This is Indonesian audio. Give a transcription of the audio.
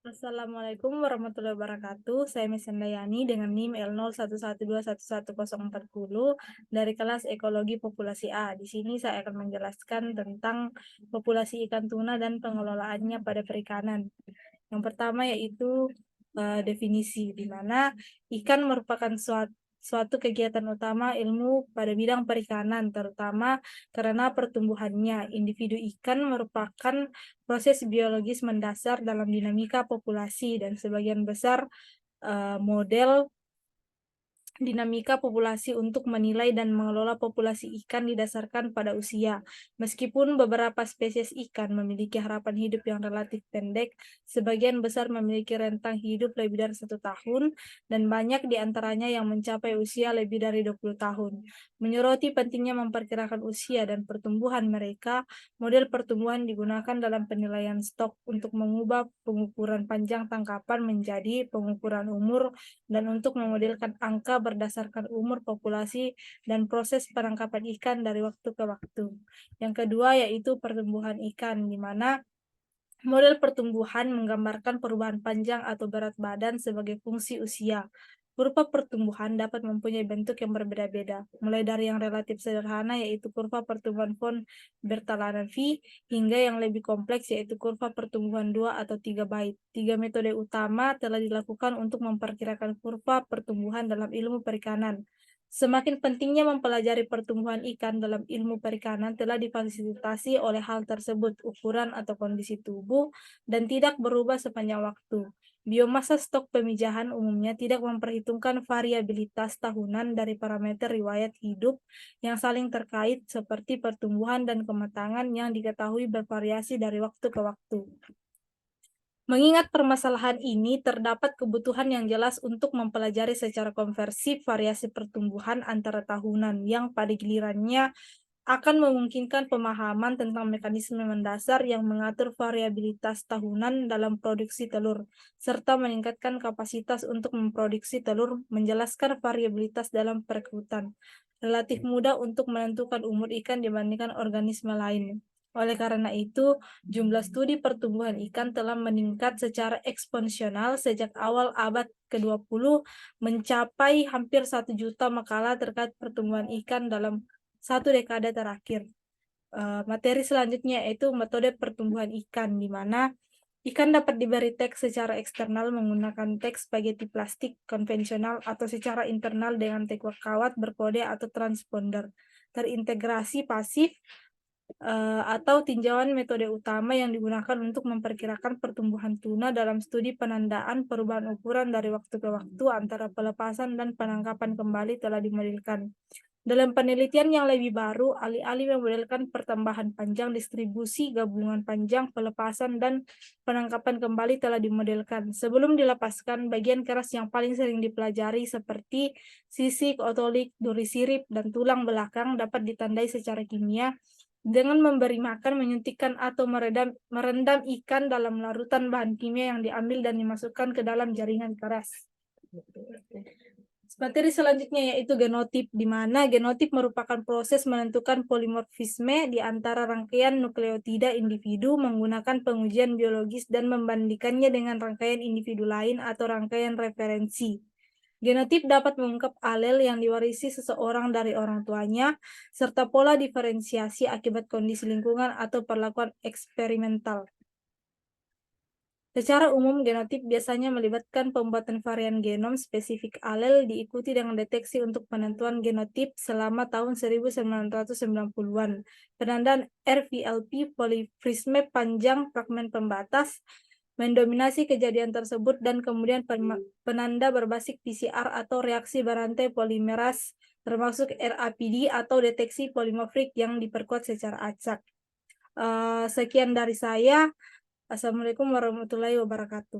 Assalamualaikum warahmatullahi wabarakatuh. Saya Misandayani dengan NIM L0112111040 dari kelas Ekologi Populasi A. Di sini saya akan menjelaskan tentang populasi ikan tuna dan pengelolaannya pada perikanan. Yang pertama yaitu definisi, di mana ikan merupakan suatu kegiatan utama ilmu pada bidang perikanan, terutama karena pertumbuhannya. Individu ikan merupakan proses biologis mendasar dalam dinamika populasi dan sebagian besar model dinamika populasi untuk menilai dan mengelola populasi ikan didasarkan pada usia. Meskipun beberapa spesies ikan memiliki harapan hidup yang relatif pendek, sebagian besar memiliki rentang hidup lebih dari 1 tahun, dan banyak di antaranya yang mencapai usia lebih dari 20 tahun. Menyoroti pentingnya memperkirakan usia dan pertumbuhan mereka, model pertumbuhan digunakan dalam penilaian stok untuk mengubah pengukuran panjang tangkapan menjadi pengukuran umur dan untuk memodelkan angka berdasarkan umur populasi dan proses penangkapan ikan dari waktu ke waktu. Yang kedua yaitu pertumbuhan ikan, di mana model pertumbuhan menggambarkan perubahan panjang atau berat badan sebagai fungsi usia. Kurva pertumbuhan dapat mempunyai bentuk yang berbeda-beda, mulai dari yang relatif sederhana yaitu kurva pertumbuhan von Bertalanffy V, hingga yang lebih kompleks yaitu kurva pertumbuhan 2 atau 3 bait. 3 metode utama telah dilakukan untuk memperkirakan kurva pertumbuhan dalam ilmu perikanan. Semakin pentingnya mempelajari pertumbuhan ikan dalam ilmu perikanan telah difasilitasi oleh hal tersebut, ukuran atau kondisi tubuh, dan tidak berubah sepanjang waktu. Biomasa stok pemijahan umumnya tidak memperhitungkan variabilitas tahunan dari parameter riwayat hidup yang saling terkait seperti pertumbuhan dan kematangan yang diketahui bervariasi dari waktu ke waktu. Mengingat permasalahan ini, terdapat kebutuhan yang jelas untuk mempelajari secara konversif variasi pertumbuhan antara tahunan yang pada gilirannya akan memungkinkan pemahaman tentang mekanisme mendasar yang mengatur variabilitas tahunan dalam produksi telur, serta meningkatkan kapasitas untuk memproduksi telur, menjelaskan variabilitas dalam perekrutan. Relatif mudah untuk menentukan umur ikan dibandingkan organisme lain. Oleh karena itu, jumlah studi pertumbuhan ikan telah meningkat secara eksponensial sejak awal abad ke-20, mencapai hampir 1 juta makalah terkait pertumbuhan ikan dalam 1 dekade terakhir. Materi selanjutnya yaitu metode pertumbuhan ikan, di mana ikan dapat diberi teks secara eksternal menggunakan teks spaghetti plastik konvensional atau secara internal dengan teks kawat berkode atau transponder. Terintegrasi pasif atau tinjauan metode utama yang digunakan untuk memperkirakan pertumbuhan tuna dalam studi penandaan perubahan ukuran dari waktu ke waktu antara pelepasan dan penangkapan kembali telah dimodelkan. Dalam penelitian yang lebih baru, alih-alih memodelkan pertambahan panjang, distribusi gabungan panjang, pelepasan, dan penangkapan kembali telah dimodelkan. Sebelum dilepaskan, bagian keras yang paling sering dipelajari seperti sisik, otolik, duri sirip, dan tulang belakang dapat ditandai secara kimia dengan memberi makan, menyuntikkan, atau merendam ikan dalam larutan bahan kimia yang diambil dan dimasukkan ke dalam jaringan keras. Materi selanjutnya yaitu genotip, di mana genotip merupakan proses menentukan polimorfisme di antara rangkaian nukleotida individu menggunakan pengujian biologis dan membandingkannya dengan rangkaian individu lain atau rangkaian referensi. Genotip dapat mengungkap alel yang diwarisi seseorang dari orang tuanya, serta pola diferensiasi akibat kondisi lingkungan atau perlakuan eksperimental. Secara umum, genotip biasanya melibatkan pembuatan varian genom spesifik alel diikuti dengan deteksi untuk penentuan genotip selama tahun 1990-an. Penandaan RVLP polifrisme panjang fragmen pembatas mendominasi kejadian tersebut dan kemudian penanda berbasis PCR atau reaksi berantai polimeras termasuk RAPD atau deteksi polimorfik yang diperkuat secara acak. Sekian dari saya. Assalamualaikum warahmatullahi wabarakatuh.